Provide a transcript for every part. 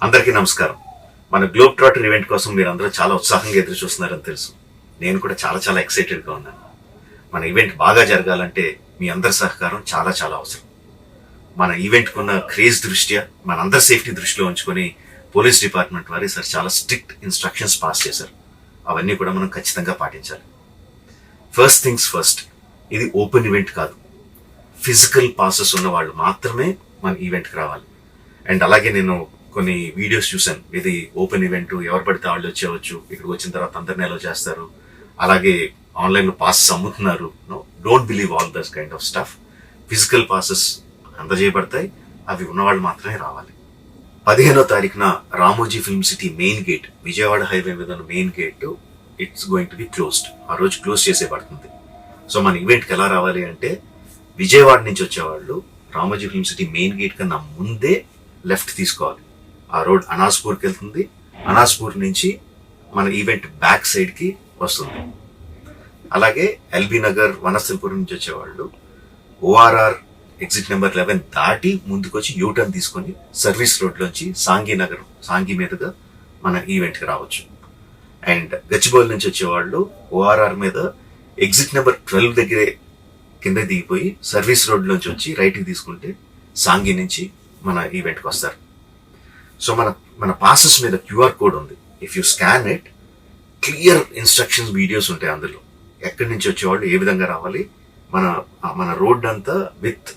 అందరికీ నమస్కారం. మన గ్లోబ్ ట్రాటర్ ఈవెంట్ కోసం మీరు అందరూ చాలా ఉత్సాహంగా ఎదురు చూస్తున్నారని తెలుసు. నేను కూడా చాలా చాలా ఎక్సైటెడ్గా ఉన్నాను. మన ఈవెంట్ బాగా జరగాలంటే మీ అందరి సహకారం చాలా చాలా అవసరం. మన ఈవెంట్కి ఉన్న క్రేజ్ దృష్ట్యా మనందరి సేఫ్టీ దృష్టిలో ఉంచుకొని పోలీస్ డిపార్ట్మెంట్ వారు సార్ చాలా స్ట్రిక్ట్ ఇన్స్ట్రక్షన్స్ పాస్ చేశారు. అవన్నీ కూడా మనం ఖచ్చితంగా పాటించాలి. ఫస్ట్ థింగ్స్ ఫస్ట్, ఇది ఓపెన్ ఈవెంట్ కాదు. ఫిజికల్ పాసెస్ ఉన్న వాళ్ళు మాత్రమే మన ఈవెంట్కి రావాలి. అండ్ అలాగే నేను కొన్ని వీడియోస్ చూశాను. ఇది ఓపెన్ ఈవెంట్, ఎవరు పడితే వాళ్ళు వచ్చేవచ్చు, ఇక్కడికి వచ్చిన తర్వాత అందరిని అలో చేస్తారు, అలాగే ఆన్లైన్లో పాసెస్ అమ్ముతున్నారు. Don't believe all this kind of stuff. Physical passes అందజేయబడతాయి, అవి ఉన్నవాళ్ళు మాత్రమే రావాలి. 15వ తారీఖున Ramoji film city main gate, Vijayawada highway మీద ఉన్న main gate it's going to be closed. ఆ రోజు క్లోజ్ చేసేయబడుతుంది. సో మన ఈవెంట్కి ఎలా రావాలి అంటే, విజయవాడ నుంచి వచ్చేవాళ్ళు Ramoji film city main gate కన్నా ముందే లెఫ్ట్ తీసుకోవాలి. ఆ రోడ్ అనాస్పూర్కి వెళ్తుంది. అనాస్పూర్ నుంచి మన ఈవెంట్ బ్యాక్ సైడ్కి వస్తుంది. అలాగే ఎల్బీ నగర్, వనస్థలిపురం నుంచి వచ్చేవాళ్ళు ఓఆర్ఆర్ ఎగ్జిట్ నెంబర్ 11 దాటి ముందుకొచ్చి యూటర్న్ తీసుకొని సర్వీస్ రోడ్లోంచి సాంఘీ మీదుగా మన ఈవెంట్కి రావచ్చు. అండ్ గచ్చిబౌలి నుంచి వచ్చేవాళ్ళు ఓఆర్ఆర్ మీద ఎగ్జిట్ నెంబర్ 12 దగ్గరే కింద దిగిపోయి సర్వీస్ రోడ్లోంచి వచ్చి రైట్కి తీసుకుంటే సాంఘీ నుంచి మన ఈవెంట్కి వస్తారు. సో మన పాసెస్ మీద క్యూఆర్ కోడ్ ఉంది. If you scan it, clear instructions videos ఉంటాయి అందులో. ఎక్కడి నుంచి వచ్చేవాళ్ళు ఏ విధంగా రావాలి, మన రోడ్ అంతా విత్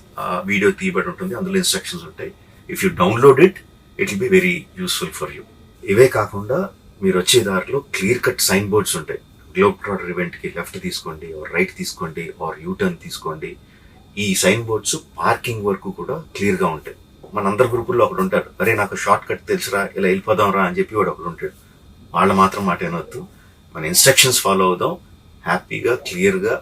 వీడియో తీయబడి ఉంటుంది. అందులో ఇన్స్ట్రక్షన్స్ ఉంటాయి. If you download it will be very useful for you. ఇవే కాకుండా మీరు వచ్చే దారిలో క్లియర్ కట్ సైన్ బోర్డ్స్ ఉంటాయి. గ్లోబ్ ట్రాటర్ ఈవెంట్కి లెఫ్ట్ తీసుకోండి, ఆర్ రైట్ తీసుకోండి, ఆర్ యూటర్న్ తీసుకోండి. ఈ సైన్ బోర్డ్స్ పార్కింగ్ వరకు కూడా క్లియర్గా ఉంటాయి. మన అందరి గ్రూపుల్లో ఒకడు ఉంటాడు, అరే నాకు షార్ట్ కట్ తెలుసురా, ఇలా వెళ్ళిపోదాం రా అని చెప్పి వాడు ఒకడు ఉంటాడు. వాళ్ళు మాత్రం మాట వినొద్దు. మన ఇన్స్ట్రక్షన్స్ ఫాలో అవుదాం. హ్యాపీగా క్లియర్గా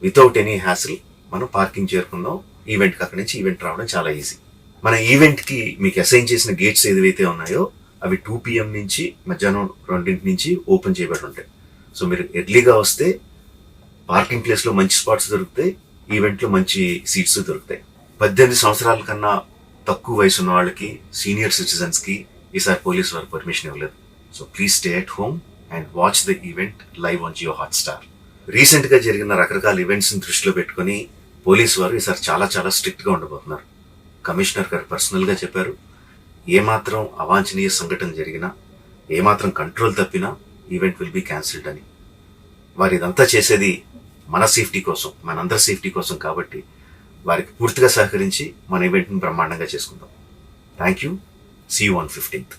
వితౌట్ ఎనీ హ్యాసిల్ మనం పార్కింగ్ చేరుకుందాం. ఈవెంట్కి అక్కడి నుంచి ఈవెంట్ రావడం చాలా ఈజీ. మన ఈవెంట్కి మీకు అసైన్ చేసిన గేట్స్ ఏదైతే ఉన్నాయో అవి 2 PM నుంచి మధ్యాహ్నం 2 నుంచి ఓపెన్ చేయబడి ఉంటాయి. సో మీరు ఎర్లీగా వస్తే పార్కింగ్ ప్లేస్లో మంచి స్పాట్స్ దొరుకుతాయి, ఈవెంట్లో మంచి సీట్స్ దొరుకుతాయి. 18 సంవత్సరాల కన్నా తక్కువ వయసు ఉన్న వాళ్ళకి, సీనియర్ సిటిజన్స్కి ఈసారి పోలీసు వారు పర్మిషన్ ఇవ్వలేదు. So please stay at home and watch the event live on Jio Hotstar. రీసెంట్గా జరిగిన రకరకాల ఈవెంట్స్ని దృష్టిలో పెట్టుకుని పోలీసు వారు ఈసారి చాలా చాలా స్ట్రిక్ట్గా ఉండబోతున్నారు. కమిషనర్ గారు పర్సనల్గా చెప్పారు, ఏమాత్రం అవాంఛనీయ సంఘటన జరిగినా, ఏమాత్రం కంట్రోల్ తప్పినా ఈవెంట్ విల్ బీ క్యాన్సిల్డ్ అని. వారు ఇదంతా చేసేది మన సేఫ్టీ కోసం, మనందరి సేఫ్టీ కోసం. కాబట్టి వారికి పూర్తిగా సహకరించి మన ఈవెంట్ని బ్రహ్మాండంగా చేసుకుందాం. Thank you. See you on 15th.